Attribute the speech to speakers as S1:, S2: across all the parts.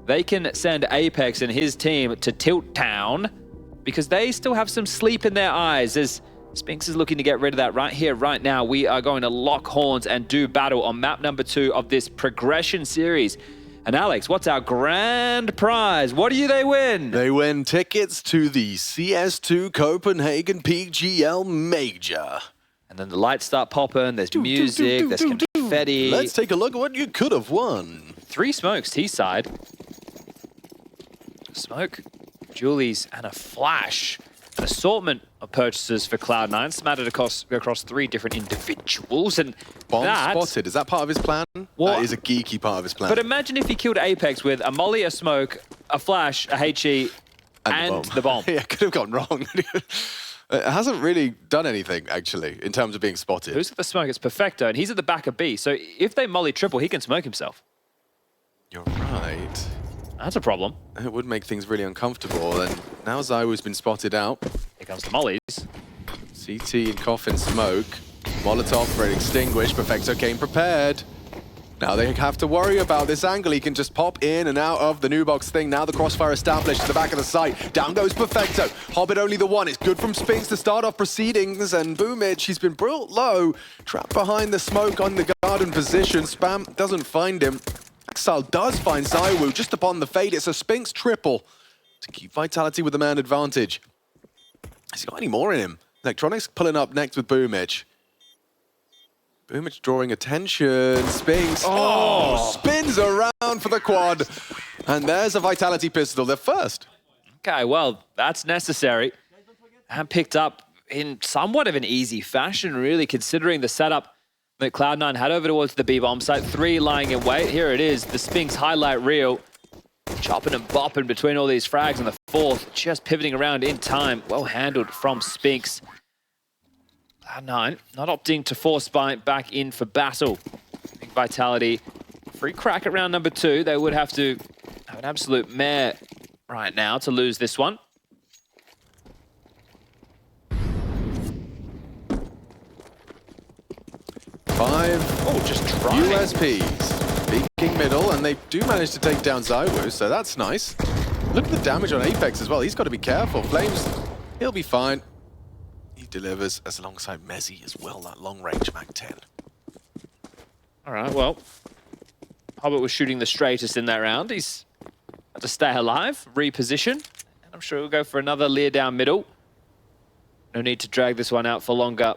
S1: they can send Apeks and his team to Tilt Town because they still have some sleep in their eyes as Spinx is looking to get rid of that right here, right now. We are going to lock horns and do battle on map number 2 of this progression series. And Alex, what's our grand prize? What do they win?
S2: They win tickets to the CS2 Copenhagen PGL Major.
S1: And then the lights start popping, there's music, there's confetti.
S2: Let's take a look at what you could have won.
S1: 3 smokes, T-side. Smoke, Julies, and a flash. An assortment of purchases for Cloud9, smattered across 3 different individuals. And
S2: Bomb spotted, is that part of his plan?
S1: What?
S2: That is a geeky part of his plan.
S1: But imagine if he killed Apeks with a molly, a smoke, a flash, a HE, and the bomb.
S2: Yeah, could have gone wrong. It hasn't really done anything, actually, in terms of being spotted.
S1: Who's at the smoke? It's Perfecto, and he's at the back of B. So if they molly triple, he can smoke himself.
S2: You're right.
S1: That's a problem.
S2: It would make things really uncomfortable. And now ZywOo's been spotted out.
S1: Here comes the mollies.
S2: CT and Coffin smoke. Molotov ready extinguished. Perfecto came prepared. Now they have to worry about this angle. He can just pop in and out of the new box thing. Now the crossfire established at the back of the site. Down goes Perfecto. Hobbit only the one. It's good from Spinx to start off proceedings. And boomic, he's been brought low. Trapped behind the smoke on the garden position. Spam doesn't find him. excl does find ZywOo just upon the fade. It's a Spinx triple to keep Vitality with the man advantage. Has he got any more in him? Electronics pulling up next with boomic. Boomic drawing attention. Spinx. Spins around for the quad. And there's a Vitality pistol. They're first.
S1: Okay, well, that's necessary. And picked up in somewhat of an easy fashion, really, considering the setup that Cloud9 had over towards the B-bomb site. 3 lying in wait. Here it is, the Spinx highlight reel. Chopping and bopping between all these frags on the 4th. Just pivoting around in time. Well handled from Spinx. Cloud9 not opting to force Spine back in for battle. Big Vitality. Free crack at round number 2. They would have to have an absolute mare right now to lose this one. Just trying.
S2: USPs. Peeking middle, and they do manage to take down ZywOo, so that's nice. Look at the damage on Apeks as well. He's got to be careful. Flames, he'll be fine. He delivers as alongside mezii as well, that long range Mag 10.
S1: All right, well, Hobbit was shooting the straightest in that round. He's had to stay alive, reposition, and I'm sure he'll go for another leer down middle. No need to drag this one out for longer.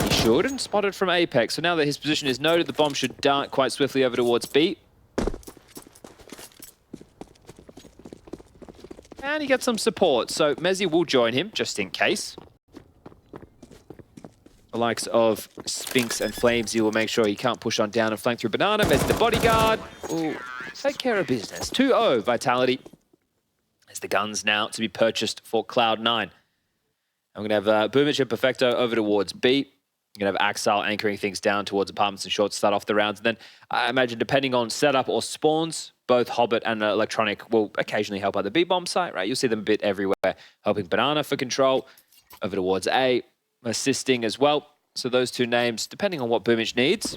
S1: He should, and spotted from Apeks. So now that his position is noted, the bomb should dart quite swiftly over towards B. And he gets some support, so mezii will join him, just in case. The likes of Spinx and flameZ will make sure he can't push on down and flank through Banana. mezii the bodyguard. Ooh, take care of business. 2-0 Vitality. There's the guns now to be purchased for Cloud9. I'm going to have boomic and Perfecto over towards B. You're going to have excl anchoring things down towards apartments and short to start off the rounds. And then I imagine, depending on setup or spawns, both Hobbit and Electronic will occasionally help out the B-bomb site, right? You'll see them a bit everywhere, helping Banana for control, over towards A, assisting as well. So those 2 names, depending on what boomic needs.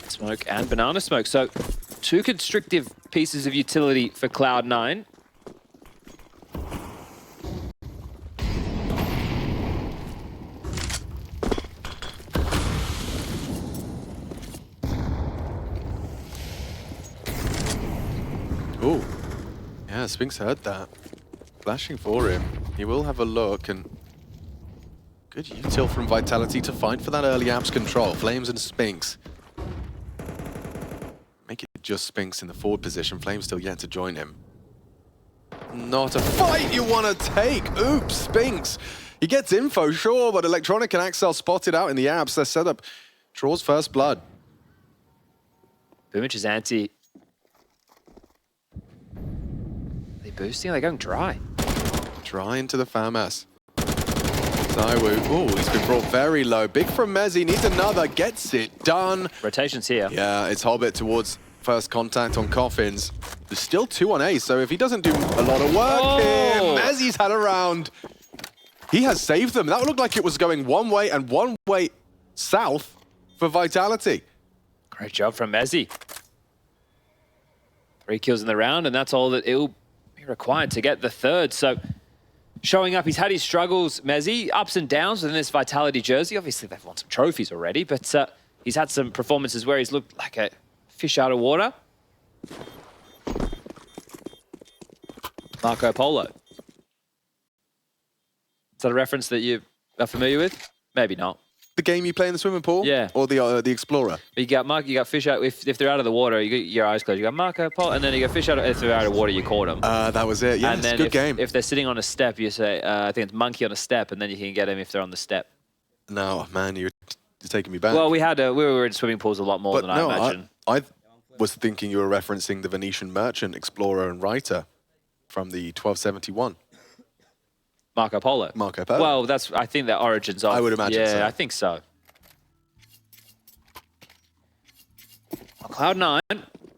S1: Smoke and Banana smoke. So 2 constrictive pieces of utility for Cloud9.
S2: Oh, yeah, Spinx heard that. Flashing for him. He will have a look, and good util from Vitality to fight for that early apps control. Flames and Spinx. Make it just Spinx in the forward position. Flames still yet to join him. Not a fight you want to take. Oops, Spinx. He gets info, sure, but Electronic and excl spotted out in the apps. Their setup draws first blood.
S1: Boomic is anti. Boosting? Are they going dry?
S2: Dry into the FAMAS. ZywOo. Oh, he's been brought very low. Big from mezii. Needs another. Gets it done.
S1: Rotation's here.
S2: Yeah, it's Hobbit towards first contact on Coffins. There's still 2 on A, so if he doesn't do a lot of work here, mezii's had a round. He has saved them. That looked like it was going one way and one way south for Vitality.
S1: Great job from mezii. 3 kills in the round, and that's all that it'll be required to get the third. So showing up, he's had his struggles, mezii, ups and downs within this Vitality jersey. Obviously, they've won some trophies already, but he's had some performances where he's looked like a fish out of water. Marco Polo. Is that a reference that you are familiar with? Maybe not.
S2: The game you play in the swimming pool?
S1: Yeah.
S2: Or the Explorer?
S1: You got fish out, if they're out of the water, you get your eyes closed. You got Marco Polo, and then you got fish out, if they're out of water, you caught them.
S2: That was it, yes,
S1: and then
S2: good game.
S1: If they're sitting on a step, you say, I think it's monkey on a step, and then you can get them if they're on the step.
S2: No, man, you're taking me back.
S1: Well, we were in swimming pools a lot more than I imagine.
S2: I was thinking you were referencing the Venetian Merchant, Explorer, and Writer from the 1271.
S1: Marco Polo.
S2: Marco Polo.
S1: Well, I think the origins of.
S2: I would imagine so.
S1: Yeah, I think so. Cloud9,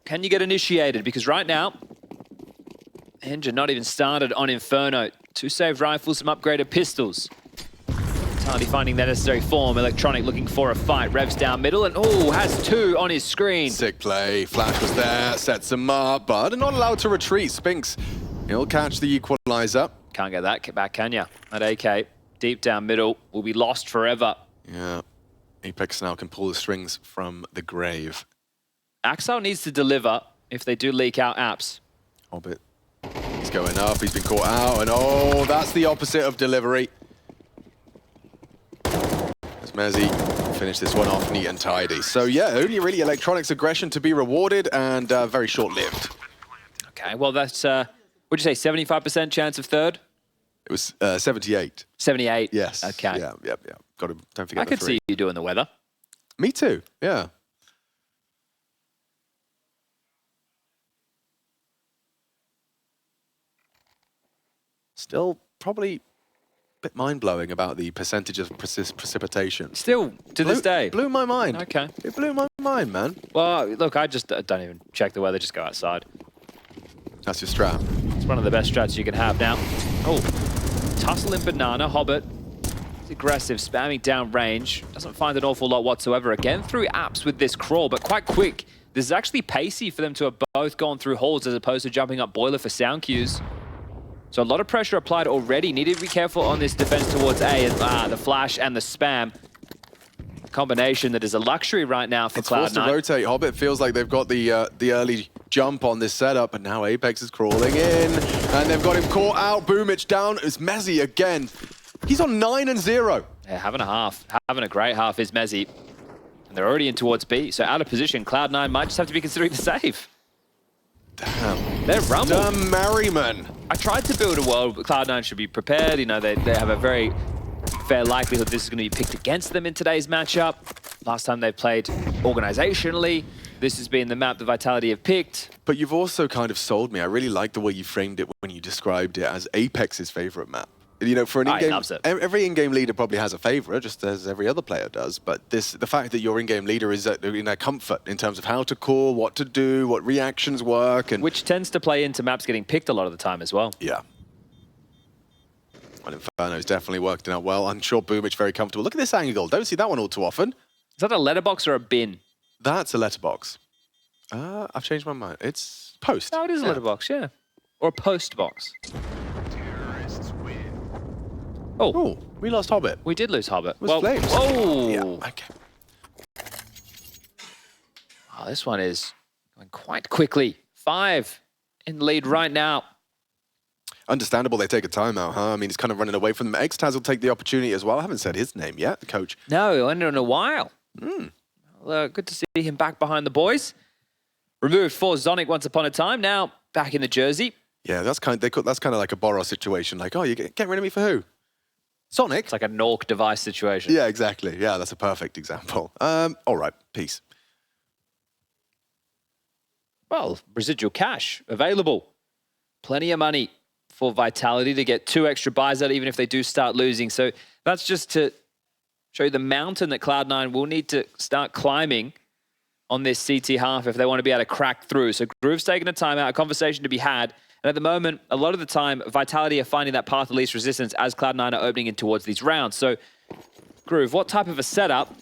S1: can you get initiated? Because right now, engine not even started on Inferno. 2 saved rifles, some upgraded pistols. Vitality finding the necessary form. Electronic looking for a fight. Revs down middle and has 2 on his screen.
S2: Sick play. Flash was there, sets him up, but not allowed to retreat. Spinks, he'll catch the equalizer.
S1: Can't get that back, can ya? That AK, deep down middle, will be lost forever.
S2: Yeah, Apeks now can pull the strings from the grave.
S1: Axel needs to deliver if they do leak out apps.
S2: Hobbit, he's going up, he's been caught out, and that's the opposite of delivery. As mezii finish this one off neat and tidy. So yeah, only really Electronics aggression to be rewarded, and very short-lived.
S1: Okay, well that's, what'd you say, 75% chance of third?
S2: It was 78.
S1: 78?
S2: Yes.
S1: Okay.
S2: Yeah. Got to, don't forget
S1: I could see you doing the weather.
S2: Me too, yeah. Still probably a bit mind-blowing about the percentage of precipitation.
S1: Still, to this day?
S2: Blew my mind.
S1: Okay.
S2: It blew my mind, man.
S1: Well, look, I just don't even check the weather, just go outside.
S2: That's your strat.
S1: It's one of the best strats you can have now. Tussle in banana, Hobbit. He's aggressive, spamming down range. Doesn't find an awful lot whatsoever. Again, through apps with this crawl, but quite quick. This is actually pacey for them to have both gone through halls as opposed to jumping up boiler for sound cues. So a lot of pressure applied already. Needed to be careful on this defense towards A. And, the flash and the spam. A combination that is a luxury right now for Cloud9.
S2: It's forced to rotate. Hobbit feels like they've got the early jump on this setup, and now Apeks is crawling in. And they've got him caught out. Boomich down. It's mezii again. He's on 9 and 0.
S1: Yeah, having a half. Having a great half is mezii. And they're already in towards B. So out of position, Cloud9 might just have to be considering the save.
S2: Damn.
S1: They're rumbled.
S2: The Merryman.
S1: I tried to build a world, but Cloud9 should be prepared. You know, they have a very fair likelihood this is going to be picked against them in today's matchup. Last time they played organizationally, this has been the map that Vitality have picked.
S2: But you've also kind of sold me. I really like the way you framed it when you described it as Apex's favorite map. You know, for an in-game, every in-game leader probably has a favorite, just as every other player does. But the fact that your in-game leader is in a comfort in terms of how to call, what to do, what reactions work, and
S1: which tends to play into maps getting picked a lot of the time as well.
S2: Yeah. Well, Inferno's definitely worked out well. I'm sure Boomich very comfortable. Look at this angle. Don't see that one all too often.
S1: Is that a letterbox or a bin?
S2: That's a letterbox. I've changed my mind. It's post.
S1: Oh, it is a letterbox, yeah. Or a post box.
S2: Oh, we lost Hobbit.
S1: We did lose Hobbit.
S2: Well, flames.
S1: Oh!
S2: Yeah, okay.
S1: Oh, this one is going quite quickly. 5 in the lead right now.
S2: Understandable they take a timeout, huh? I mean, he's kind of running away from them. excl will take the opportunity as well. I haven't said his name yet, the coach.
S1: No, in a while. Well, good to see him back behind the boys. Removed for Zonic once upon a time. Now back in the jersey.
S2: Yeah, that's kind of like a Boros situation. Like, oh, you get rid of me for who? Sonic?
S1: It's like a Nork device situation.
S2: Yeah, exactly. Yeah, that's a perfect example. All right, peace.
S1: Well, residual cash available. Plenty of money for Vitality to get 2 extra buys out even if they do start losing. So that's just to show you the mountain that Cloud9 will need to start climbing on this CT half if they want to be able to crack through. So Groove's taking a timeout, a conversation to be had. And at the moment, a lot of the time, Vitality are finding that path of least resistance as Cloud9 are opening in towards these rounds. So, Groove, what type of a setup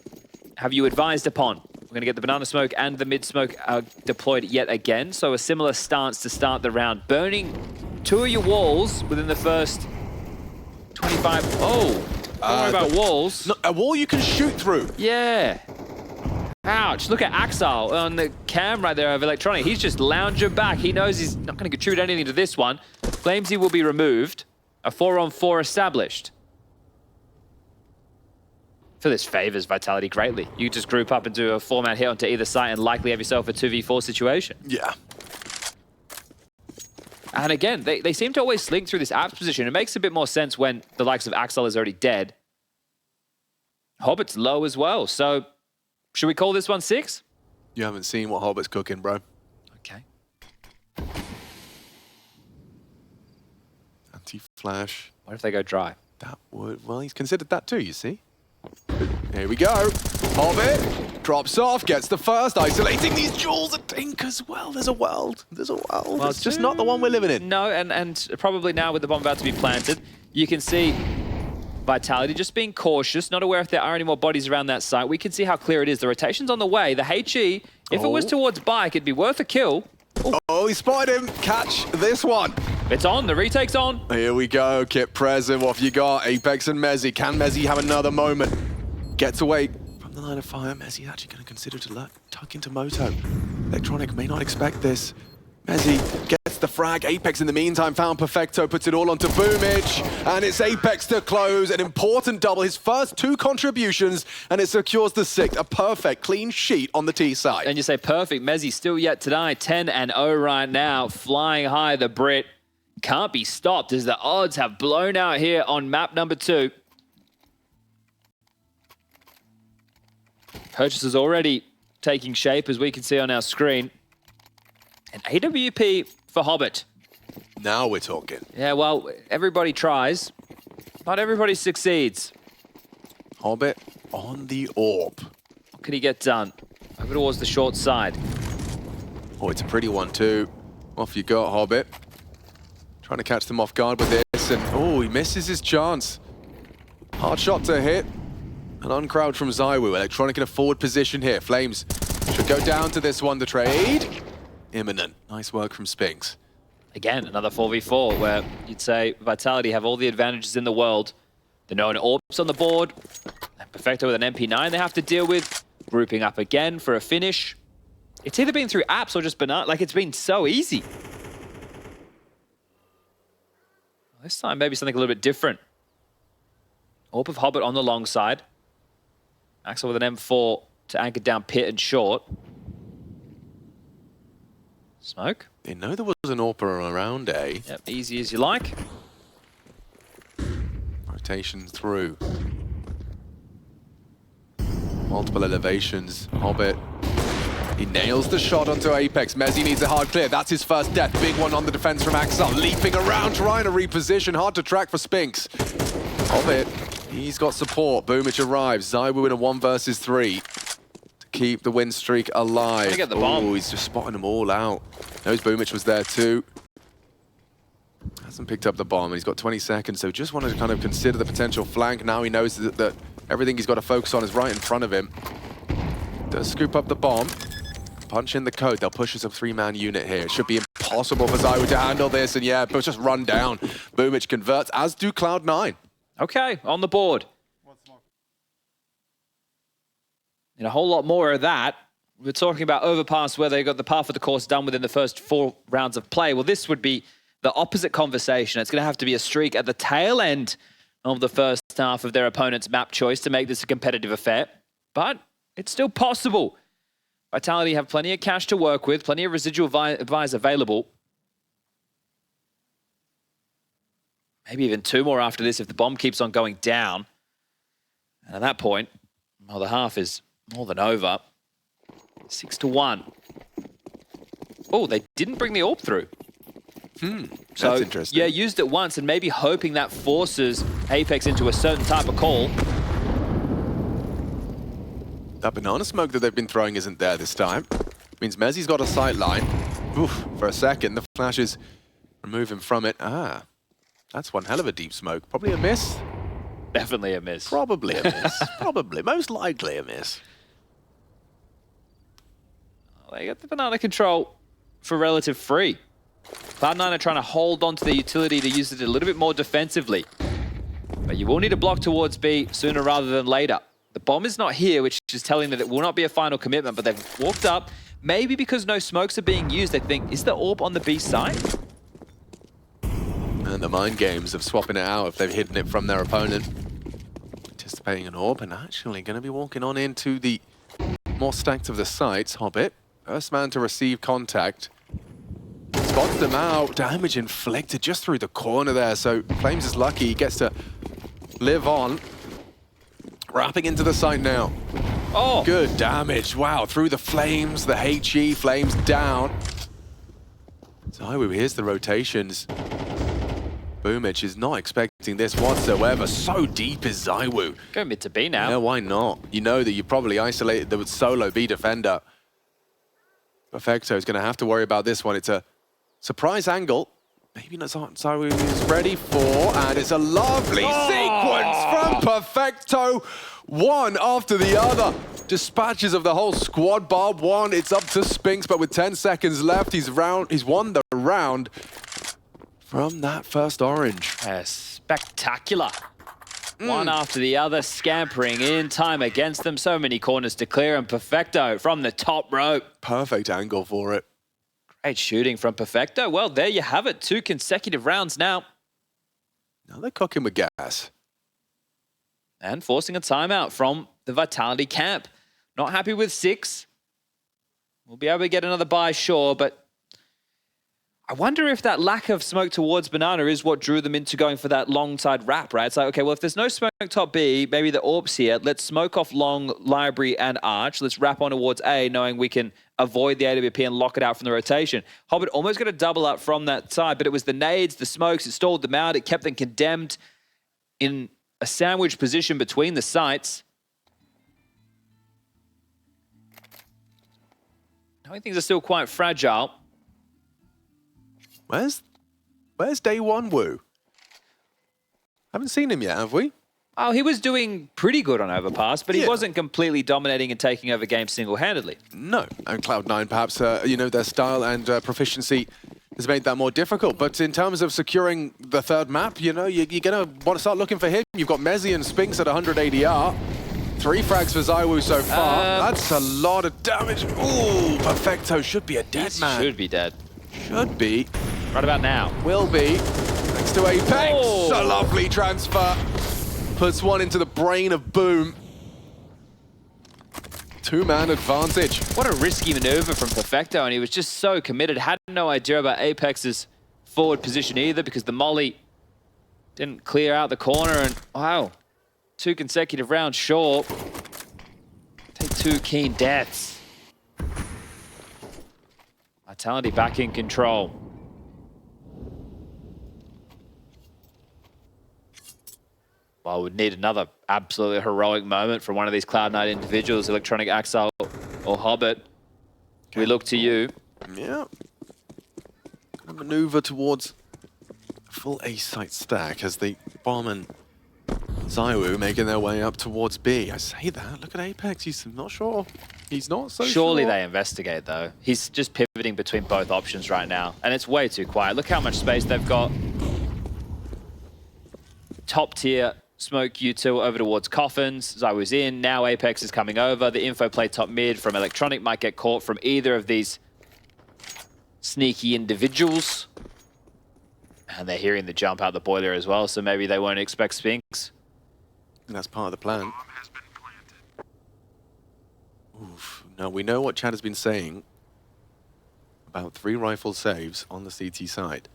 S1: have you advised upon? We're going to get the banana smoke and the mid smoke deployed yet again. So a similar stance to start the round. Burning 2 of your walls within the first 25. Oh, don't worry about walls.
S2: No, a wall you can shoot through.
S1: Yeah. Ouch. Look at Axel on the cam right there of Electronic. He's just lounging back. He knows he's not going to contribute anything to this one. flameZ will be removed. A 4-on-4 established. For this favors Vitality greatly. You just group up and do a 4-man hit onto either side and likely have yourself a 2v4 situation.
S2: Yeah.
S1: And again, they seem to always slink through this Apeks position. It makes a bit more sense when the likes of Axel is already dead. Hobbit's low as well, so should we call this one 6?
S2: You haven't seen what Hobbit's cooking, bro.
S1: Okay.
S2: Anti-flash.
S1: What if they go dry?
S2: That would... Well, he's considered that too, you see. Here we go. Hobbit drops off, gets the first, isolating these jewels. And Tink as well. There's a world. There's a world. Well, it's just not the one we're living in.
S1: No, and probably now with the bomb about to be planted, you can see Vitality just being cautious, not aware if there are any more bodies around that site. We can see how clear it is. The rotation's on the way. The HE, if it was towards Bike, it'd be worth a kill. Ooh.
S2: Oh, he spotted him. Catch this one.
S1: It's on. The retake's on.
S2: Here we go. Kit present. What have you got? Apeks and mezii. Can mezii have another moment? Gets away from the line of fire. mezii actually going to consider to tuck into Moto. Electronic may not expect this. mezii gets the frag. Apeks in the meantime found Perfecto, puts it all onto boomage, and it's Apeks to close. An important double, his first 2 contributions, and it secures the 6th. A perfect, clean sheet on the T side.
S1: And you say perfect. mezii still yet to die. 10-0 right now. Flying high, the Brit. Can't be stopped as the odds have blown out here on map number 2. Purchases already taking shape, as we can see on our screen. An AWP for Hobbit.
S2: Now we're talking.
S1: Yeah, well, everybody tries. Not everybody succeeds.
S2: Hobbit on the orb.
S1: What can he get done? Over towards the short side.
S2: Oh, it's a pretty one too. Off you go, Hobbit. Trying to catch them off guard with this, and oh, he misses his chance. Hard shot to hit. An uncrouch from ZywOo. Electronic in a forward position here. Flames should go down to this one. The trade imminent. Nice work from Spinks.
S1: Again, another 4v4 where you'd say Vitality have all the advantages in the world. The known orbs on the board. And Perfecto with an MP9 they have to deal with. Grouping up again for a finish. It's either been through apps or just banana. Like, it's been so easy. This time, maybe something a little bit different. Orb of Hobbit on the long side. Axel with an M4 to anchor down pit and short. Smoke.
S2: They know there was an AWP around A.
S1: Yep, easy as you like.
S2: Rotation through. Multiple elevations. Hobbit. He nails the shot onto Apeks. mezii needs a hard clear. That's his first death. Big one on the defense from Axel. Leaping around, trying to reposition. Hard to track for Spinks. Hobbit, he's got support. Boomage arrives. ZywOo in a 1 versus 3 to keep the win streak alive.
S1: Trying to get the bomb.
S2: Oh, he's just spotting them all out. Knows Boomage was there too. Hasn't picked up the bomb, and he's got 20 seconds, so just wanted to kind of consider the potential flank. Now he knows that everything he's got to focus on is right in front of him. Does scoop up the bomb. Punch in the code. They'll push us a 3-man unit here. It should be impossible for ZywOo to handle this, and yeah, but just run down. Boomage converts, as do Cloud9.
S1: Okay, on the board. And a whole lot more of that. We're talking about Overpass, where they got the path of the course done within the first 4 rounds of play. Well, this would be the opposite conversation. It's going to have to be a streak at the tail end of the first half of their opponent's map choice to make this a competitive affair. But it's still possible. Vitality have plenty of cash to work with, plenty of residual buys available. Maybe even 2 more after this if the bomb keeps on going down. And at that point, well, the half is more than over. 6-1. Oh, they didn't bring the AWP through. So,
S2: that's interesting.
S1: Yeah, used it once and maybe hoping that forces Apeks into a certain type of call.
S2: That banana smoke that they've been throwing isn't there this time. Means mezii's got a sight line. Oof, for a second, the flashes remove him from it. Ah, that's one hell of a deep smoke. Probably a miss.
S1: Definitely a miss.
S2: Probably a miss. Probably, most likely a miss.
S1: Well, they got the banana control for relative free. Cloud9 are trying to hold on to the utility to use it a little bit more defensively. But you will need a block towards B sooner rather than later. The bomb is not here, which is telling that it will not be a final commitment, but they've walked up. Maybe because no smokes are being used, they think, is the AWP on the B side?
S2: And the mind games of swapping it out if they've hidden it from their opponent. Anticipating an AWP and actually going to be walking on into the more stacked of the sites. Hobbit, first man to receive contact. Spots them out, damage inflicted just through the corner there, so flameZ is lucky, he gets to live on. Wrapping into the site now.
S1: Oh!
S2: Good damage, wow, through the flames, the HE, flameZ down. ZywOo, here's the rotations. Boomich is not expecting this whatsoever. So deep is ZywOo.
S1: Go mid to B now.
S2: Yeah, why not? You know that you probably isolated the solo B defender. Perfecto is going to have to worry about this one. It's a surprise angle. Maybe not ZywOo is ready for, and it's a lovely sequence from Perfecto. One after the other. Dispatches of the whole squad. Barb one, it's up to Spinks, but with 10 seconds left, he's won the round from that first orange.
S1: Spectacular. One after the other, scampering in, time against them. So many corners to clear, and Perfecto from the top rope.
S2: Perfect angle for it.
S1: Great shooting from Perfecto. Well, there you have it. 2 consecutive rounds now.
S2: Now they're cooking with gas.
S1: And forcing a timeout from the Vitality camp. Not happy with 6. We'll be able to get another buy, sure, but I wonder if that lack of smoke towards Banana is what drew them into going for that long side wrap, right? It's like, okay, well, if there's no smoke top B, maybe the AWP's here. Let's smoke off long, library, and arch. Let's wrap on towards A, knowing we can avoid the AWP and lock it out from the rotation. Hobbit almost got a double up from that side, but it was the nades, the smokes, it stalled them out. It kept them condemned in a sandwich position between the sites. Knowing things are still quite fragile.
S2: Where's Day One Woo? Haven't seen him yet, have we?
S1: Oh, he was doing pretty good on Overpass, but he wasn't completely dominating and taking over games single-handedly.
S2: No, and Cloud9 perhaps, you know, their style and proficiency has made that more difficult. But in terms of securing the third map, you know, you're going to want to start looking for him. You've got mezii and Spinks at 100 ADR. 3 frags for ZywOo so far. That's a lot of damage. Ooh, Perfecto should be a dead man.
S1: Should be dead.
S2: Should be.
S1: Right about now.
S2: Will be. Thanks to Apeks. Oh. A lovely transfer. Puts one into the brain of Boom. 2-man advantage.
S1: What a risky maneuver from Perfecto, and he was just so committed. Had no idea about Apex's forward position either, because the molly didn't clear out the corner, and wow, 2 consecutive rounds short. Take 2 keen deaths. Vitality back in control. Well, we'd need another absolutely heroic moment from one of these Cloud9 individuals, Electronic Axel or Hobbit. Okay. We look to you.
S2: Yeah. A maneuver towards a full A site stack as the Bomb and ZywOo making their way up towards B. I say that. Look at Apeks. He's not sure. He's not so
S1: Surely
S2: sure.
S1: they investigate, though. He's just pivoting between both options right now, and it's way too quiet. Look how much space they've got. Top tier smoke U2 over towards Coffins. ZywOo's in. Now Apeks is coming over. The info play top mid from Electronic might get caught from either of these sneaky individuals. And they're hearing the jump out the boiler as well, so maybe they won't expect Spinks.
S2: And that's part of the plan. Oof. Now, we know what Chad has been saying about 3 rifle saves on the CT side.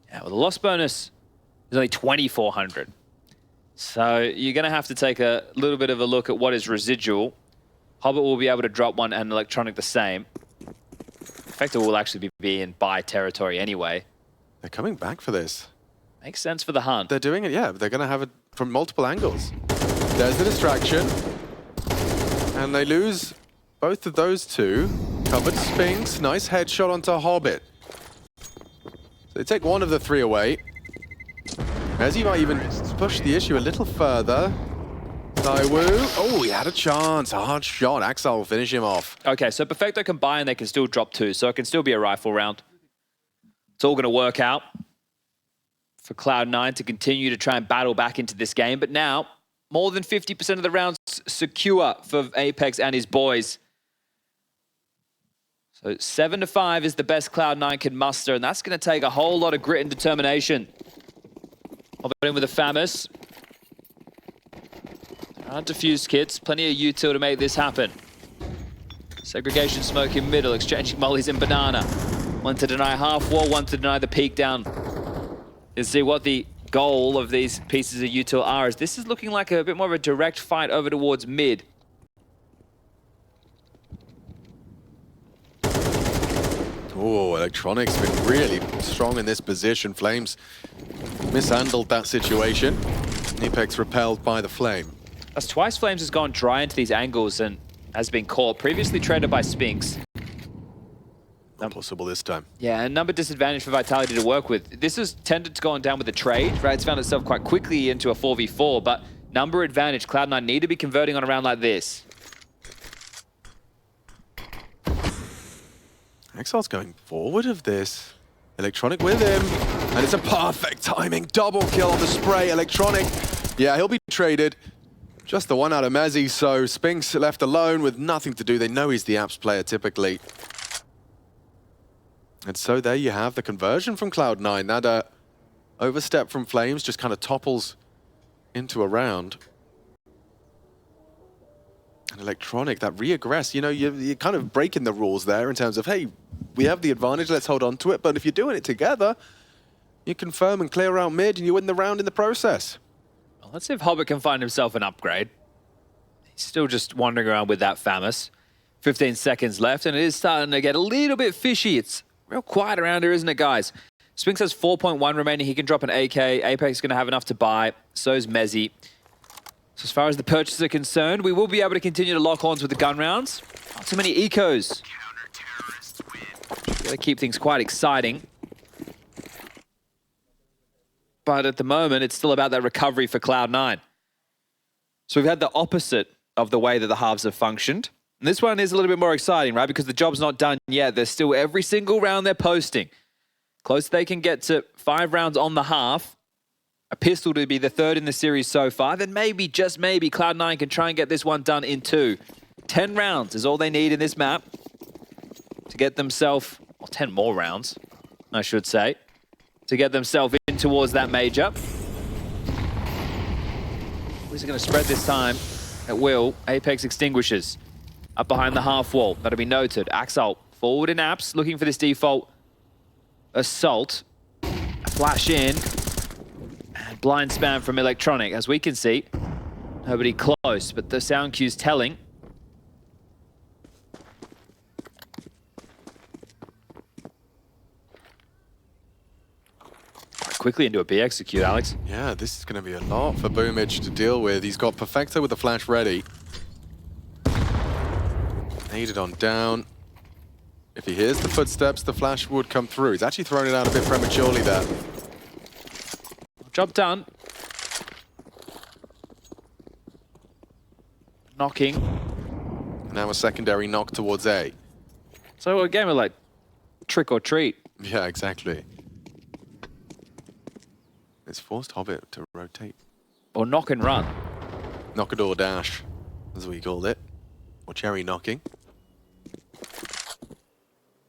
S1: Yeah, well, the loss bonus is only 2,400. So you're going to have to take a little bit of a look at what is residual. Hobbit will be able to drop one and Electronic the same. Perfecto will actually be in buy territory anyway.
S2: They're coming back for this.
S1: Makes sense for the hunt.
S2: They're doing it, yeah. They're going to have it from multiple angles. There's the distraction. And they lose both of those 2. Covered Spinks. Nice headshot onto Hobbit. So they take one of the 3 away. mezii might even push the issue a little further. ZywOo. Oh, he had a chance. A hard shot. excl will finish him off.
S1: Okay, so Perfecto can buy and they can still drop 2, so it can still be a rifle round. It's all going to work out for Cloud9 to continue to try and battle back into this game. But now, more than 50% of the rounds secure for Apeks and his boys. So 7-5 is the best Cloud9 can muster, and that's going to take a whole lot of grit and determination. I'll put in with a flameZ. Undefused kits, plenty of util to make this happen. Segregation smoke in middle, exchanging mollies in banana. One to deny half wall, one to deny the peek down. Let's see what the goal of these pieces of util are. As this is looking like a bit more of a direct fight over towards mid.
S2: Oh, Electronic's been really strong in this position. flameZ mishandled that situation. Apeks repelled by the flame.
S1: That's twice flameZ has gone dry into these angles and has been caught. Previously traded by Spinks.
S2: Not possible this time.
S1: Yeah, a number disadvantage for Vitality to work with. This has tended to go on down with the trade, right? It's found itself quite quickly into a 4v4, but number advantage, Cloud9 need to be converting on a round like this.
S2: exl's going forward of this. Electronic with him, and it's a perfect timing. Double kill on the spray. Electronic, yeah, he'll be traded. Just the one out of mezii, so Spinks left alone with nothing to do. They know he's the Apps player typically. And so there you have the conversion from Cloud9. That overstep from flameZ just kind of topples into a round. And Electronic, that re-aggress, you know, you're kind of breaking the rules there in terms of, hey, we have the advantage, let's hold on to it. But if you're doing it together, you confirm and clear out mid and you win the round in the process.
S1: Well, let's see if Hobbit can find himself an upgrade. He's still just wandering around with that flameZ. 15 seconds left, and it is starting to get a little bit fishy. It's real quiet around here, isn't it, guys? Spinks has 4.1 remaining. He can drop an AK. Apeks is going to have enough to buy. So is mezii. So as far as the purchases are concerned, we will be able to continue to lock horns with the gun rounds. Not too many ecos. Got to keep things quite exciting. But at the moment, it's still about that recovery for Cloud9. So we've had the opposite of the way that the halves have functioned. And this one is a little bit more exciting, right? Because the job's not done yet. There's still every single round they're posting. Close they can get to 5 rounds on the half. A pistol to be the 3rd in the series so far. Then maybe, just maybe, Cloud9 can try and get this one done in 2. 10 rounds is all they need in this map to get themselves, or 10 more rounds, I should say, to get themselves in towards that major. Who's going to spread this time at will? Apeks extinguishes. Up behind the half wall. That'll be noted. excl forward in apps, looking for this default assault. A flash in. And blind spam from Electronic. As we can see, nobody close, but the sound cue's telling. Quite quickly into a B execute, Alex.
S2: Yeah, this is going to be a lot for Boomage to deal with. He's got Perfecto with the flash ready. Needed on down. If he hears the footsteps, the flash would come through. He's actually thrown it out a bit prematurely there.
S1: Job done. Knocking.
S2: Now a secondary knock towards A.
S1: So a game of like trick or treat.
S2: Yeah, exactly. It's forced Hobbit to rotate.
S1: Or knock and run.
S2: Knockador dash, as we called it. Or cherry knocking.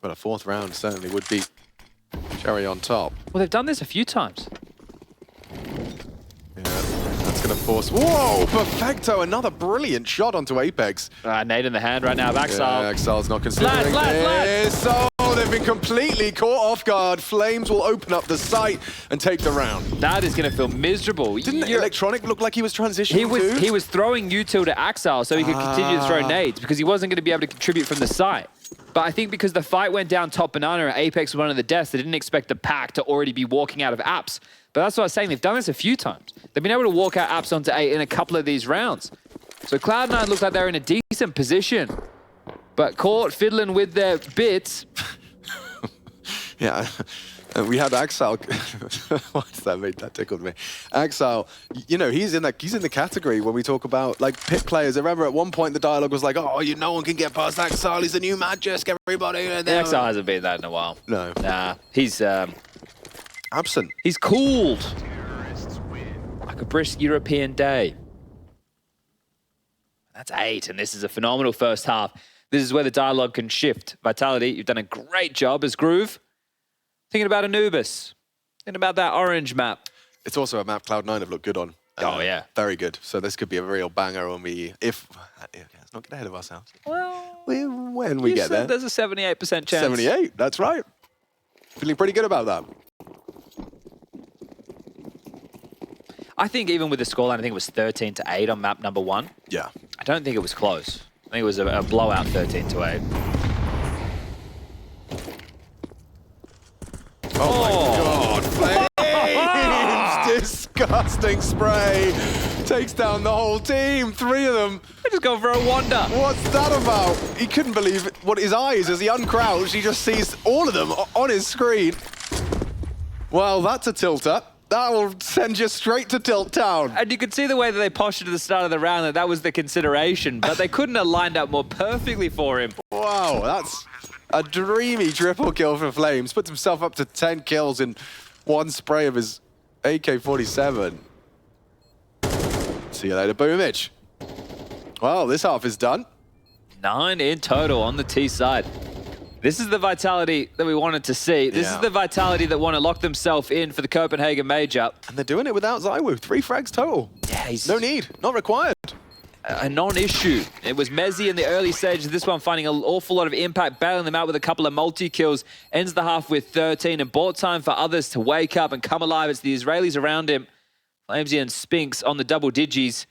S2: But a 4th round certainly would be cherry on top.
S1: Well, they've done this a few times.
S2: Yeah, that's going to force... Whoa! Perfecto! Another brilliant shot onto Apeks.
S1: Nade in the hand right now of excl.
S2: Yeah, exl's not considering this. Oh, they've been completely caught off guard. flameZ will open up the site and take the round.
S1: That is going to feel miserable.
S2: Didn't Electronic look like he was transitioning too?
S1: He was throwing util to excl so he could continue to throw nades because he wasn't going to be able to contribute from the site. But I think because the fight went down top banana and Apeks was one of the deaths, they didn't expect the pack to already be walking out of apps. But that's what I was saying. They've done this a few times. They've been able to walk out apps onto A in a couple of these rounds. So Cloud9 look like they're in a decent position. But caught fiddling with their bits.
S2: Yeah, And we had excl. What's that made? That tickled me. Excl, you know, he's in the category when we talk about like pick players. I remember at one point the dialogue was like, "Oh, no one can get past excl. He's the new Magisk. Everybody."
S1: excl hasn't been that in a while.
S2: No.
S1: Nah, he's
S2: absent.
S1: He's cooled like a brisk European day. That's 8, and this is a phenomenal first half. This is where the dialogue can shift. Vitality, you've done a great job as Groove. Thinking about Anubis. Thinking about that orange map.
S2: It's also a map Cloud9 have looked good on.
S1: Oh, yeah.
S2: Very good. So this could be a real banger when we... Let's not get ahead of ourselves.
S1: Well,
S2: when we get there.
S1: There's a 78% chance.
S2: 78, that's right. Feeling pretty good about that.
S1: I think even with the scoreline, I think it was 13-8 on map number 1.
S2: Yeah.
S1: I don't think it was close. I think it was a blowout 13-8.
S2: Oh my God, Flames! Disgusting spray. Takes down the whole team, 3 of them.
S1: I just go for a wander.
S2: What's that about? He couldn't believe what his eyes, as he uncrouched, he just sees all of them on his screen. Well, that's a tilter. That will send you straight to Tilt Town.
S1: And you could see the way that they postured at the start of the round, that was the consideration, but they couldn't have lined up more perfectly for him.
S2: Wow, that's a dreamy triple kill for Flames. Puts himself up to 10 kills in one spray of his AK-47. See you later, Boomage. Well, this half is done.
S1: 9 in total on the T side. This is the Vitality that we wanted to see. This is the Vitality that want to lock themselves in for the Copenhagen Major.
S2: And they're doing it without ZywOo. 3 frags total.
S1: Yeah,
S2: no need, not required.
S1: A non-issue. It was mezii in the early stages of this one, finding an awful lot of impact, bailing them out with a couple of multi-kills. Ends the half with 13 and bought time for others to wake up and come alive. It's the Israelis around him. flameZ and Spinks on the double digis.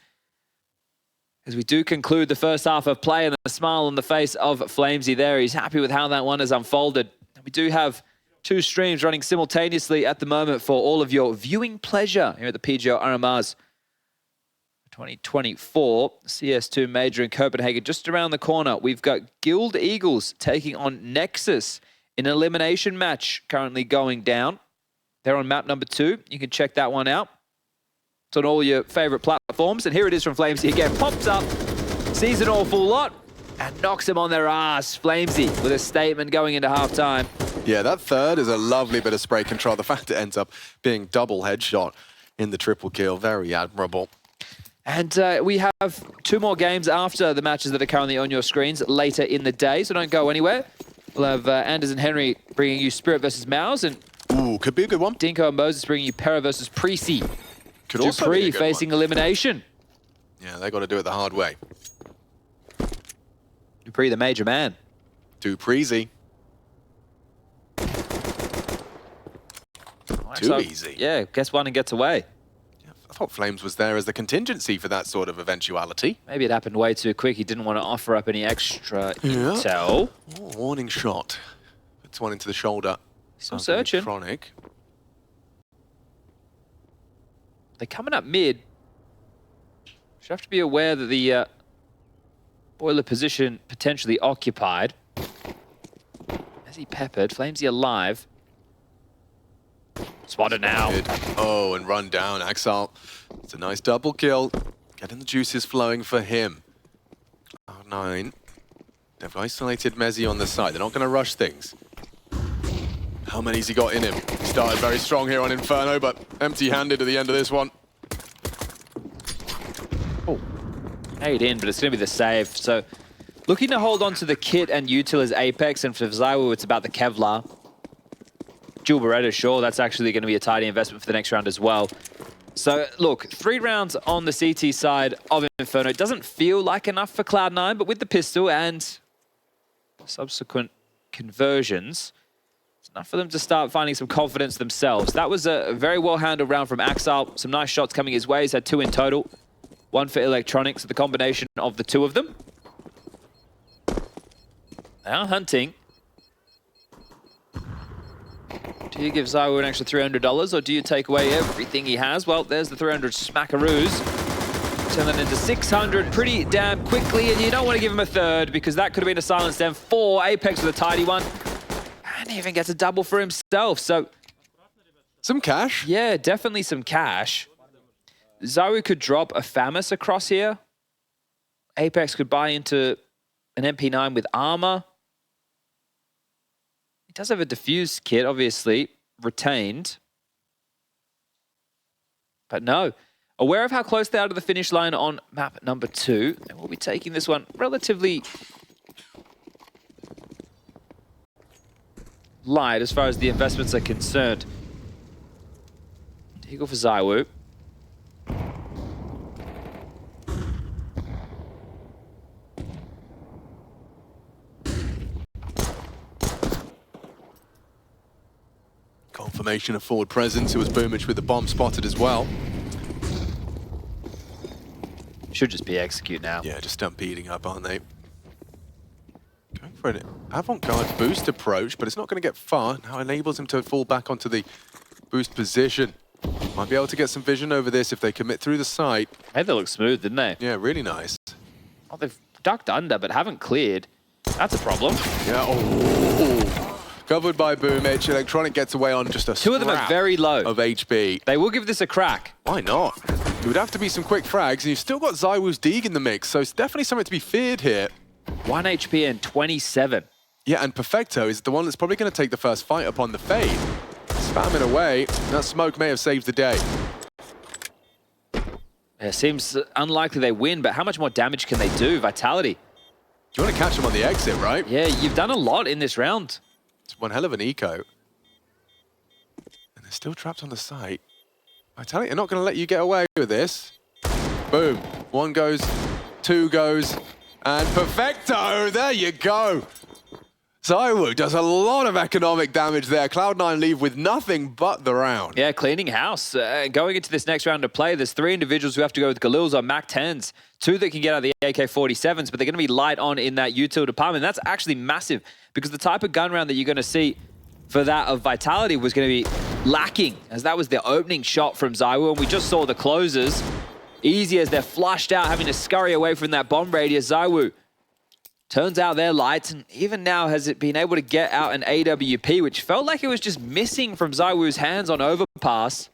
S1: As we do conclude the first half of play, and the smile on the face of flameZ there. He's happy with how that one has unfolded. We do have 2 streams running simultaneously at the moment for all of your viewing pleasure here at the PGL RMR's 2024 CS2 Major in Copenhagen. Just around the corner, we've got Guild Eagles taking on Nexus in an elimination match currently going down. They're on map number 2. You can check that one out. It's on all your favorite platforms. And here it is from flameZ again. Pops up, sees an awful lot, and knocks them on their ass. flameZ with a statement going into halftime.
S2: Yeah, that third is a lovely bit of spray control. The fact it ends up being double headshot in the triple kill, very admirable.
S1: And we have 2 more games after the matches that are currently on your screens later in the day, so don't go anywhere. We'll have Anders and Henry bringing you Spirit versus MOUZ, and
S2: ooh, could be a good one.
S1: Dinko and Moses bringing you Pera versus Preasy.
S2: Could also be a good
S1: facing
S2: one.
S1: elimination.
S2: Yeah, they got to do it the hard way.
S1: Dupree, the major man.
S2: Preasy. Too easy.
S1: Yeah, gets one and gets away.
S2: Yeah, I thought Flames was there as the contingency for that sort of eventuality.
S1: Maybe it happened way too quick. He didn't want to offer up any extra intel.
S2: Oh, warning shot. Puts one into the shoulder.
S1: Still searching.
S2: Chronic.
S1: They're coming up mid. Should have to be aware that the boiler position potentially occupied. As he peppered, flameZ alive. Spotted now.
S2: Oh, and run down, excl. It's a nice double kill. Getting the juices flowing for him. Cloud9. They've isolated mezii on the side. They're not going to rush things. How many's he got in him? He started very strong here on Inferno, but empty-handed at the end of this one.
S1: Oh, made in, but it's going to be the save. So, looking to hold on to the kit and util as Apeks, and for ZywOo, it's about the Kevlar. Dual Beretta, sure, that's actually going to be a tidy investment for the next round as well. So, look, 3 rounds on the CT side of Inferno. It doesn't feel like enough for Cloud9, but with the pistol and subsequent conversions, it's enough for them to start finding some confidence themselves. That was a very well-handled round from excl. Some nice shots coming his way. He's had 2 in total. 1 for electronics, so the combination of the 2 of them. They are hunting. Do you give ZywOo an extra $300, or do you take away everything he has? Well, there's the 300 smackaroos. Turn that into 600 pretty damn quickly, and you don't want to give him a third, because that could have been a silence then. 4, Apeks with a tidy one. And even gets a double for himself. So
S2: Some cash.
S1: Yeah, definitely some cash. ZywOo could drop a flameZ across here. Apeks could buy into an MP9 with armor. He does have a diffuse kit, obviously, retained. But no. Aware of how close they are to the finish line on map number 2. And we'll be taking this one relatively light as far as the investments are concerned. Eagle for ZywOo.
S2: Confirmation of forward presence. It was Boomich with the bomb spotted as well.
S1: Should just be execute now.
S2: Yeah, just stampeding up, aren't they? Going for an avant-garde boost approach, but it's not going to get far. Now enables him to fall back onto the boost position. Might be able to get some vision over this if they commit through the site.
S1: Hey, they look smooth, didn't they?
S2: Yeah, really nice.
S1: Oh, they've ducked under, but haven't cleared. That's a problem.
S2: Yeah, oh. Covered by Boomich. Electronic gets away on just a
S1: Two of them are very low.
S2: Of HB.
S1: They will give this a crack.
S2: Why not? It would have to be some quick frags, and you've still got ZywOo's Deeg in the mix, so it's definitely something to be feared here.
S1: 1 HP and 27.
S2: Yeah, and Perfecto is the one that's probably going to take the first fight upon the fade. Spamming away. That smoke may have saved the day.
S1: It seems unlikely they win, but how much more damage can they do? Vitality.
S2: You want to catch them on the exit, right?
S1: Yeah, you've done a lot in this round.
S2: It's one hell of an eco. And they're still trapped on the site. Vitality are not going to let you get away with this. Boom. 1 goes, 2 goes, and Perfecto! There you go! ZywOo does a lot of economic damage there. Cloud9 leave with nothing but the round.
S1: Yeah, cleaning house. Going into this next round of play, there's 3 individuals who have to go with Galils on Mac 10s. 2 that can get out of the AK-47s, but they're going to be light on in that util department. That's actually massive, because the type of gun round that you're going to see for that of Vitality was going to be lacking, as that was the opening shot from ZywOo, and we just saw the closers. Easy as they're flushed out, having to scurry away from that bomb radius. ZywOo turns out they're lights, and even now has it been able to get out an AWP, which felt like it was just missing from ZywOo's hands on overpass.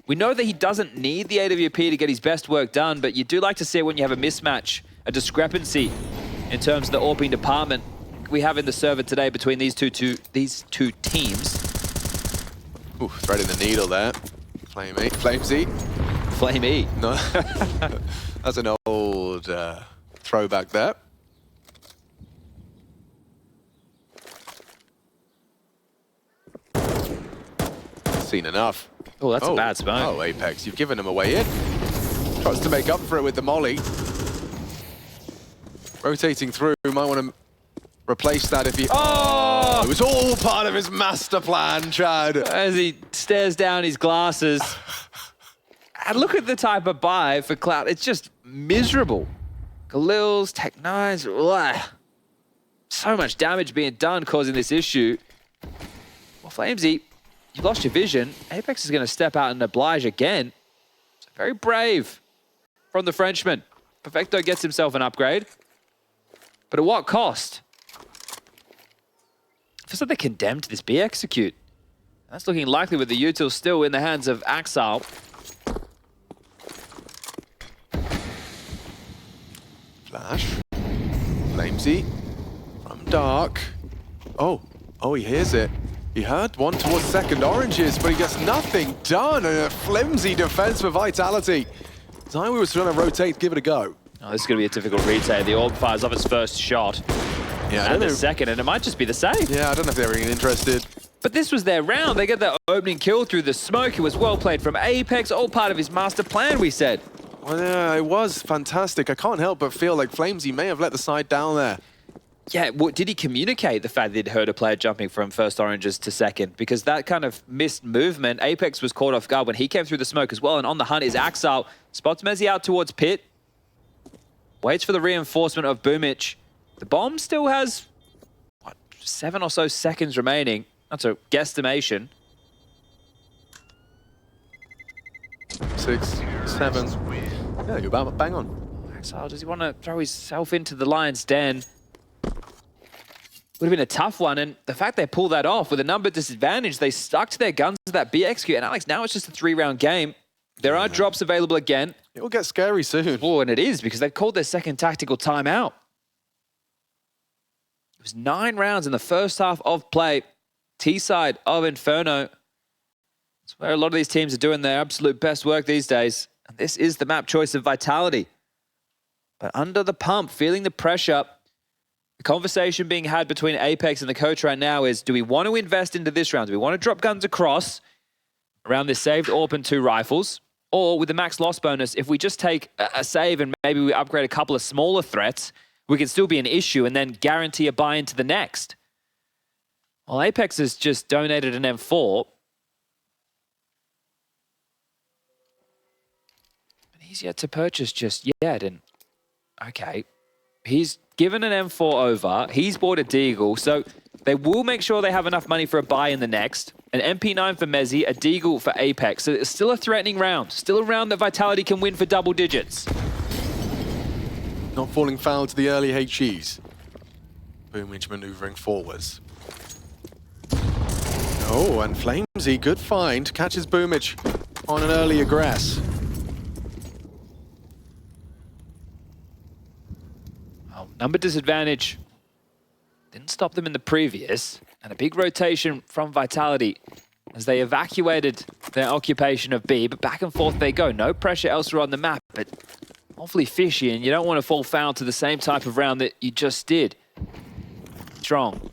S1: We know that he doesn't need the AWP to get his best work done, but you do like to see it when you have a mismatch, a discrepancy in terms of the AWPing department we have in the server today between these two teams.
S2: Ooh, threading the needle there. flameZ.
S1: flameZ.
S2: No, that's an old throwback there. Seen enough.
S1: Oh, that's a bad smoke.
S2: Oh, Apeks, you've given him a way in. Tries to make up for it with the molly. Rotating through, might want to replace that if he...
S1: Oh!
S2: It was all part of his master plan, Chad.
S1: As he stares down his glasses. And look at the type of buy for Cloud. It's just miserable. Galils, Tech9s, ugh. So much damage being done causing this issue. Well, flameZ, you lost your vision. Apeks is going to step out and oblige again. So very brave from the Frenchman. Perfecto gets himself an upgrade. But at what cost? Feels like they're condemned to this B execute. That's looking likely with the util still in the hands of excl.
S2: Flash. flameZ. From dark. Oh, he hears it. He heard one towards second oranges, but he gets nothing done. And a flimsy defense for Vitality. ZywOo was trying to rotate, give it a go.
S1: Oh, this is going to be a difficult retake. The orb fires off its first shot.
S2: Yeah,
S1: and the second, and it might just be the same.
S2: Yeah, I don't know if they're even interested.
S1: But this was their round. They get their opening kill through the smoke. It was well played from Apeks, all part of his master plan, we said.
S2: Well, yeah, it was fantastic. I can't help but feel like flameZ may have let the side down there.
S1: Yeah, did he communicate the fact that he'd heard a player jumping from first oranges to second? Because that kind of missed movement, Apeks was caught off guard when he came through the smoke as well. And on the hunt is excl. Spots mezii out towards pit. Waits for the reinforcement of Boomich. The bomb still has, what, 7 or so seconds remaining. That's a guesstimation.
S2: 6, 7. Yeah, you're about bang on.
S1: excl, does he want to throw himself into the lion's den? would have been a tough one. And the fact they pulled that off with a number disadvantage, they stuck to their guns to that BXQ. And Alex, now it's just a 3-round game. There are drops available again.
S2: It will get scary soon.
S1: Oh, and it is, because they've called their second tactical timeout. It was 9 rounds in the first half of play. T-side of Inferno. That's where a lot of these teams are doing their absolute best work these days. And this is the map choice of Vitality. But under the pump, feeling the pressure, the conversation being had between Apeks and the coach right now is, do we want to invest into this round? Do we want to drop guns across around this saved AWP and 2 rifles? Or with the max loss bonus, if we just take a save and maybe we upgrade a couple of smaller threats, we can still be an issue and then guarantee a buy into the next. Well, Apeks has just donated an M4. But he's yet to purchase just yet. And okay, he's given an M4 over. He's bought a Deagle. So they will make sure they have enough money for a buy in the next. An MP9 for mezii, a Deagle for Apeks. So it's still a threatening round. Still a round that Vitality can win for double digits.
S2: Not falling foul to the early HEs. Boomage maneuvering forwards. Oh, and flameZ, good find. Catches Boomage on an early aggress.
S1: Well, number disadvantage didn't stop them in the previous. And a big rotation from Vitality as they evacuated their occupation of B. But back and forth they go. No pressure elsewhere on the map, but awfully fishy. And you don't want to fall foul to the same type of round that you just did. Strong.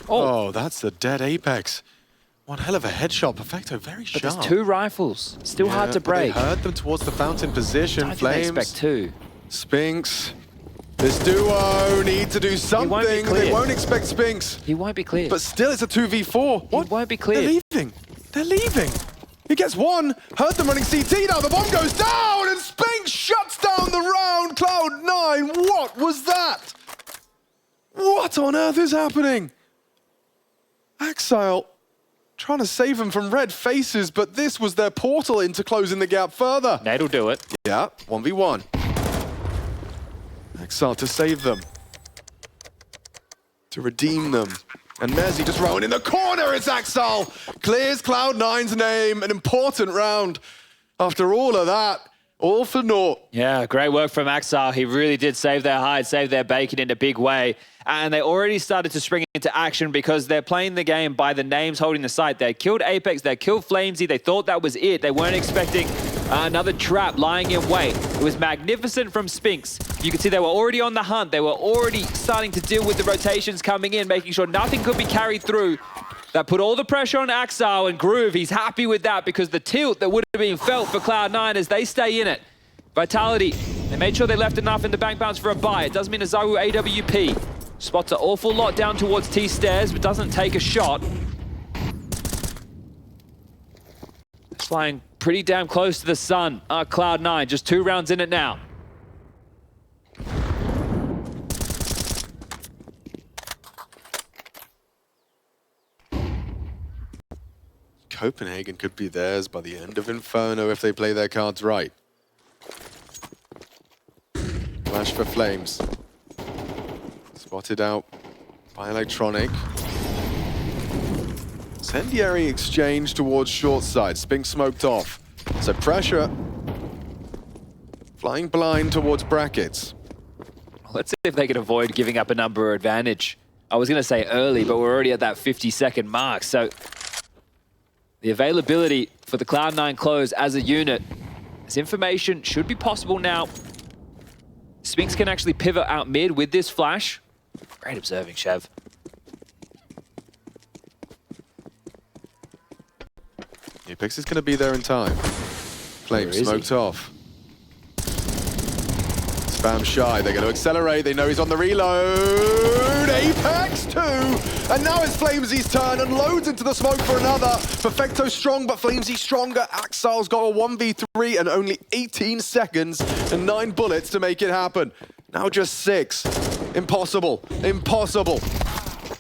S2: Oh, that's the dead Apeks. One hell of a headshot. Perfecto, very sharp.
S1: But there's 2 rifles. Still hard to break.
S2: They heard them towards the fountain position.
S1: I think they expect 2.
S2: Spinks. This duo need to do something. They won't expect Spinks.
S1: He won't be cleared.
S2: But still, it's a 2v4. What?
S1: He won't be cleared.
S2: They're leaving. They're leaving. He gets one. Heard them running CT now. The bomb goes down, and Spinks shuts down the round. Cloud9. What was that? What on earth is happening? Exile trying to save them from red faces, but this was their portal into closing the gap further.
S1: Nade'll do it.
S2: Yeah, 1v1. Exile to save them. To redeem them. And mezii just rolling in the corner. It's Exile. Clears Cloud9's name. An important round. After all of that, all for naught.
S1: Yeah, great work from Exile. He really did save their hide, save their bacon in a big way. And they already started to spring into action because they're playing the game by the names holding the site. They killed Apeks, they killed flameZ. They thought that was it. They weren't expecting another trap lying in wait. It was magnificent from Spinks. You can see they were already on the hunt. They were already starting to deal with the rotations coming in, making sure nothing could be carried through. That put all the pressure on Exile, and Groove, he's happy with that because the tilt that would have been felt for Cloud9 as they stay in it. Vitality, they made sure they left enough in the bank bounce for a buy. It does mean a ZywOo AWP. Spots an awful lot down towards T stairs, but doesn't take a shot. It's flying pretty damn close to the sun. Cloud9, just 2 rounds in it now.
S2: Copenhagen could be theirs by the end of Inferno if they play their cards right. Flash for Flames. Spotted out by Electronic. Incendiary exchange towards short side. Spink smoked off. So pressure. Flying blind towards brackets.
S1: Let's see if they can avoid giving up a number advantage. I was going to say early, but we're already at that 50-second mark. So the availability for the Cloud9 close as a unit. This information should be possible now. Spinks can actually pivot out mid with this flash. Great observing, Chev.
S2: Apeks is going to be there in time. Flame smoked off. Spam shy. They're going to accelerate. They know he's on the reload. Apeks too. And now it's flameZ's turn and loads into the smoke for another. Perfecto strong, but flameZ stronger. Exile's got a 1v3 and only 18 seconds and 9 bullets to make it happen. Now just 6. Impossible. Impossible.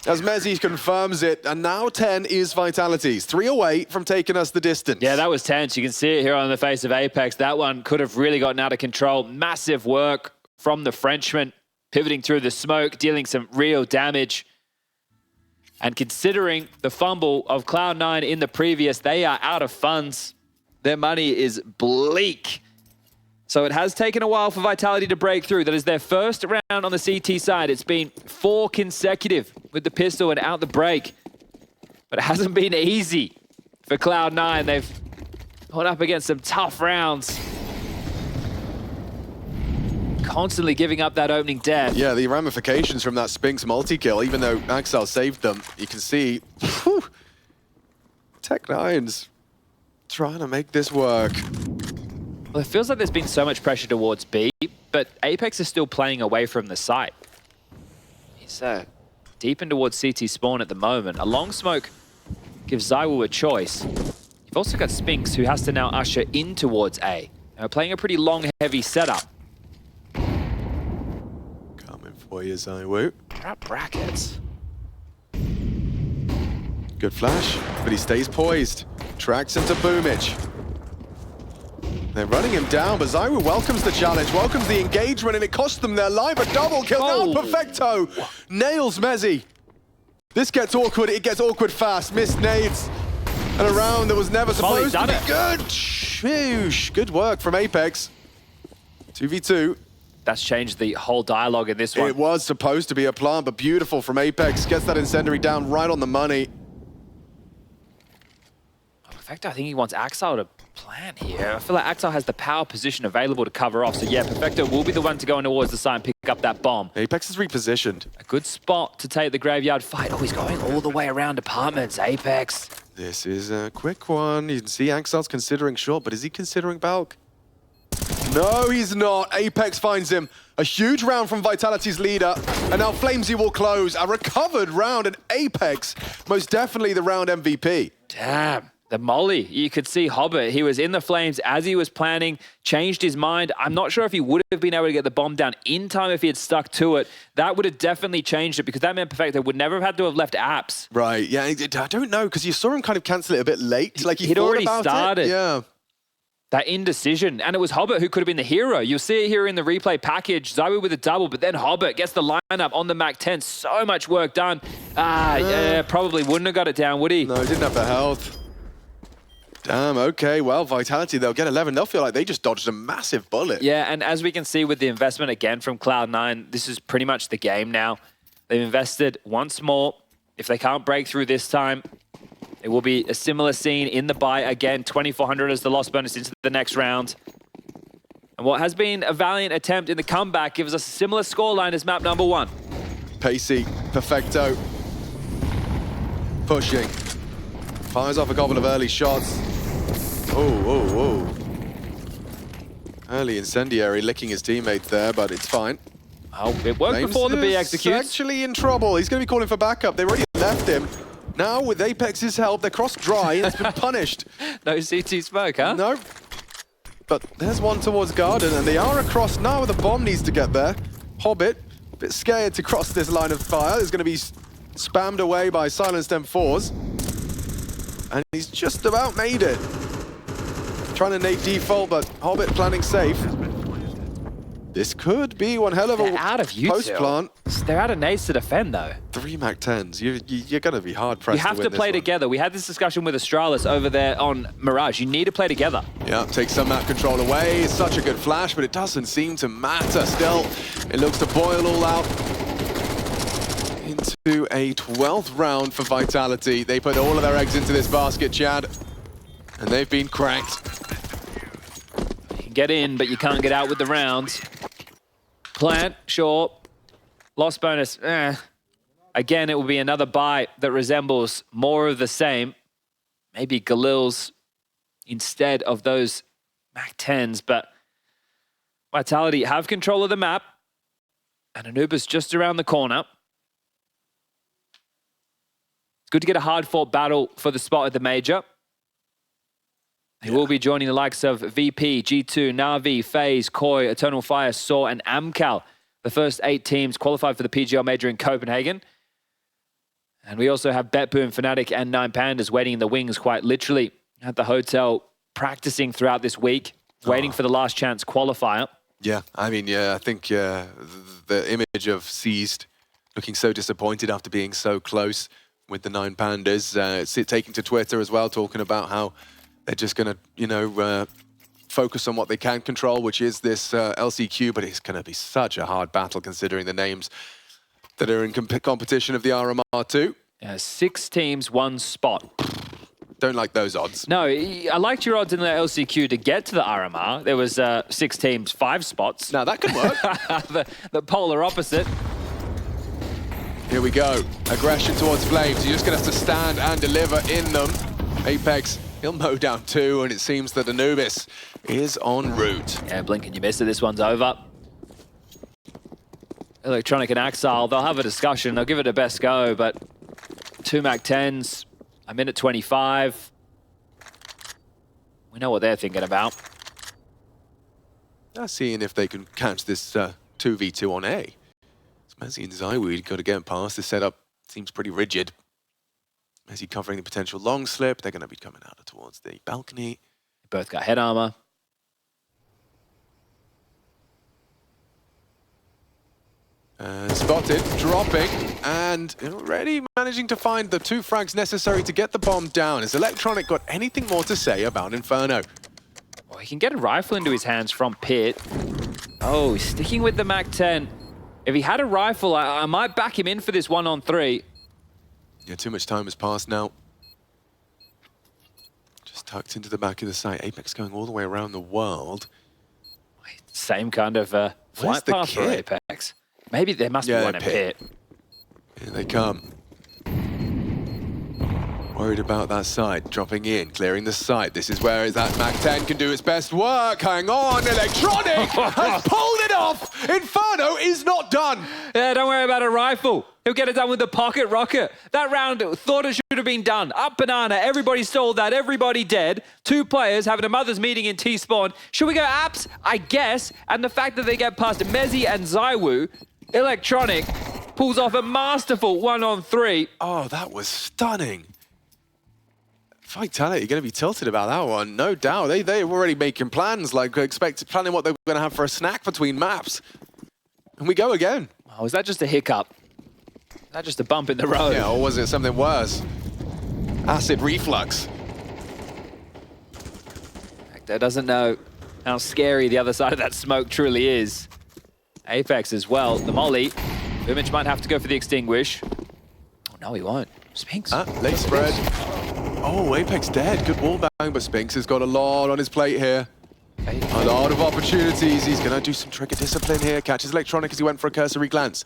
S2: As mezii confirms it, and now 10 is Vitality's. 3 away from taking us the distance.
S1: Yeah, that was tense. You can see it here on the face of Apeks. That one could have really gotten out of control. Massive work from the Frenchman. pivoting through the smoke, dealing some real damage. And considering the fumble of Cloud9 in the previous, they are out of funds. Their money is bleak. So it has taken a while for Vitality to break through. That is their first round on the CT side. It's been 4 consecutive with the pistol and out the break. But it hasn't been easy for Cloud9. They've put up against some tough rounds. Constantly giving up that opening death.
S2: Yeah, the ramifications from that Spinks multi-kill, even though excl saved them, you can see, whew, Tech9's trying to make this work.
S1: Well, it feels like there's been so much pressure towards B, but Apeks is still playing away from the site. He's deep in towards CT spawn at the moment. A long smoke gives ZywOo a choice. You've also got Spinks, who has to now usher in towards A. Now, playing a pretty long, heavy setup.
S2: Coming for you, ZywOo.
S1: Trap brackets.
S2: Good flash, but he stays poised. Tracks into Boomich. They're running him down, but ZywOo welcomes the challenge, welcomes the engagement, and it costs them their life. A double kill now, Perfecto nails mezii. This gets awkward, it gets awkward fast. Missed nades, and a round that was never supposed to be good. Sheesh. Good work from Apeks. 2v2.
S1: That's changed the whole dialogue in this one.
S2: It was supposed to be a plant, but beautiful from Apeks. Gets that incendiary down right on the money.
S1: Perfecto, I think he wants excl to plan here. I feel like excl has the power position available to cover off. So yeah, Perfecto will be the one to go in towards the side and pick up that bomb.
S2: Apeks is repositioned.
S1: A good spot to take the graveyard fight. Oh, he's going all the way around apartments, Apeks.
S2: This is a quick one. You can see excl's considering short, but is he considering bulk? No, he's not. Apeks finds him. A huge round from Vitality's leader. And now flameZ will close. A recovered round, and Apeks, most definitely the round MVP.
S1: Damn. The molly, you could see Hobbit. He was in the flames as he was planning, changed his mind. I'm not sure if he would have been able to get the bomb down in time if he had stuck to it. That would have definitely changed it, because that meant Perfecto would never have had to have left Apps.
S2: Right, yeah, I don't know, because you saw him kind of cancel it a bit late. Like
S1: he'd already started.
S2: Yeah.
S1: That indecision, and it was Hobbit who could have been the hero. You'll see it here in the replay package. ZywOo with a double, but then Hobbit gets the lineup on the Mac 10. So much work done. Yeah, probably wouldn't have got it down, would he?
S2: No, he didn't have the health. Damn, okay, well, Vitality, they'll get 11. They'll feel like they just dodged a massive bullet.
S1: Yeah, and as we can see with the investment again from Cloud9, this is pretty much the game now. They've invested once more. If they can't break through this time, it will be a similar scene in the buy. Again, 2,400 as the loss bonus into the next round. And what has been a valiant attempt in the comeback gives us a similar scoreline as map number 1.
S2: Pacey, Perfecto. Pushing. Fires off a couple of early shots. Oh. Early incendiary, licking his teammates there, but it's fine.
S1: Oh, it worked before the B executes.
S2: He's actually in trouble. He's going to be calling for backup. They already left him. Now, with Apex's help, they're crossed dry and it's been punished.
S1: No CT smoke, huh?
S2: No. But there's one towards Garden, and they are across now. The bomb needs to get there. Hobbit, a bit scared to cross this line of fire. Is going to be spammed away by silenced M4s. And he's just about made it. Trying to nade default, but Hobbit planning safe. This could be one hell of a post-plant.
S1: They're out of nades to defend, though.
S2: 3 Mac 10s. You're going to be hard-pressed to win this one.
S1: You have to play together. We had this discussion with Astralis over there on Mirage. You need to play together.
S2: Yeah, take some map control away. It's such a good flash, but it doesn't seem to matter still. It looks to boil all out into a 12th round for Vitality. They put all of their eggs into this basket, Chad, and they've been cracked.
S1: You can get in, but you can't get out with the rounds. Plant, sure. Loss bonus, Again, it will be another buy that resembles more of the same. Maybe Galil's instead of those Mac 10s, but Vitality have control of the map, and Anuba's just around the corner. It's good to get a hard-fought battle for the spot at the Major. He will be joining the likes of VP, G2, Na'Vi, FaZe, Koi, Eternal Fire, Saw, and Amcal. The first 8 teams qualified for the PGL Major in Copenhagen. And we also have BetBoom, Fnatic, and 9Pandas waiting in the wings, quite literally, at the hotel, practicing throughout this week, waiting for the last chance qualifier.
S2: Yeah, I mean, yeah, I think the image of Seized looking so disappointed after being so close with the 9 Pandas, taking to Twitter as well, talking about how they're just going to, you know, focus on what they can control, which is this LCQ, but it's going to be such a hard battle considering the names that are in competition of the RMR2.
S1: 6 teams, 1 spot.
S2: Don't like those odds.
S1: No, I liked your odds in the LCQ to get to the RMR. There was 6 teams, 5 spots.
S2: Now that could work.
S1: the polar opposite.
S2: Here we go. Aggression towards flameZ. You're just going to have to stand and deliver in them. Apeks, he'll mow down 2, and it seems that Anubis is en route.
S1: Yeah, blink and you miss it. This one's over. Electronic and Axile, they'll have a discussion. They'll give it a best go, but 2 MAC-10s, a minute 25. We know what they're thinking about.
S2: Seeing if they can catch this 2v2 on A. mezii and ZywOo got to get past. The setup seems pretty rigid. mezii covering the potential long slip. They're going to be coming out towards the balcony.
S1: Both got head armor.
S2: Spotted, dropping, and already managing to find the 2 frags necessary to get the bomb down. Has Electronic got anything more to say about Inferno?
S1: Well, he can get a rifle into his hands from pit. Oh, he's sticking with the MAC-10. If he had a rifle, I might back him in for this 1-on-3.
S2: Yeah, too much time has passed now. Just tucked into the back of the site. Apeks going all the way around the world.
S1: Same kind of flight path for Apeks. Maybe there must be one in pit.
S2: Here they come. Worried about that side. Dropping in, clearing the site. This is where that MAC-10 can do its best work. Hang on, Electronic has pulled it off. Inferno is not done.
S1: Yeah, don't worry about a rifle. He'll get it done with the pocket rocket. That round thought it should have been done. Up banana, everybody stole that, everybody dead. 2 players having a mother's meeting in T-spawn. Should we go apps? I guess. And the fact that they get past mezii and ZywOo, Electronic pulls off a masterful 1-on-3.
S2: Oh, that was stunning. Vitality, you're going to be tilted about that one, no doubt. They were already making plans, like planning what they were going to have for a snack between maps. And we go again.
S1: Oh, was that just a hiccup? Is that just a bump in the road?
S2: Yeah, or was it something worse? Acid reflux.
S1: Perfecto doesn't know how scary the other side of that smoke truly is. Apeks as well. The molly. Image might have to go for the extinguish. Oh, no, he won't. Spinks.
S2: Late spread. Oh, Apeks dead. Good wall bang, but Spinks has got a lot on his plate here. A lot of opportunities. He's going to do some trigger discipline here. Catches Electronic as he went for a cursory glance.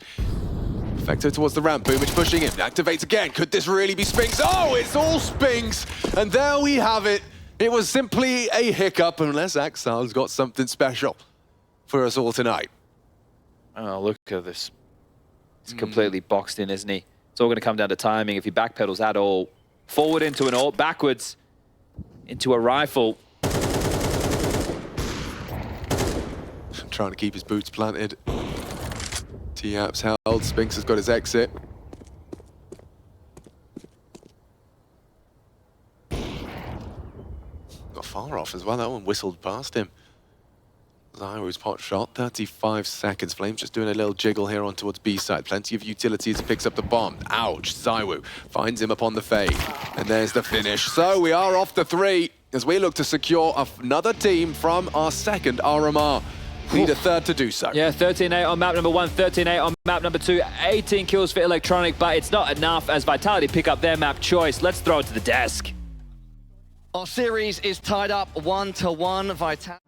S2: Perfecto towards the ramp. Boomage pushing him. Activates again. Could this really be Spinks? Oh, it's all Spinks. And there we have it. It was simply a hiccup, unless Axile's got something special for us all tonight.
S1: Oh, look at this. He's completely boxed in, isn't he? It's all going to come down to timing. If he backpedals at all, forward into an ult, backwards into a rifle.
S2: Trying to keep his boots planted. T-Apps held. Spinks has got his exit. Got far off as well. That one whistled past him. ZywOo's pot shot, 35 seconds. flameZ just doing a little jiggle here on towards B side. Plenty of utility as he picks up the bomb. Ouch, ZywOo finds him upon the fade. And there's the finish. So we are off the 3 as we look to secure another team from our second RMR. Need a third to do so.
S1: Yeah, 13-8 on map number 1, 13-8 on map number 2, 18 kills for Electronic, but it's not enough as Vitality pick up their map choice. Let's throw it to the desk.
S3: Our series is tied up 1-1. Vitality.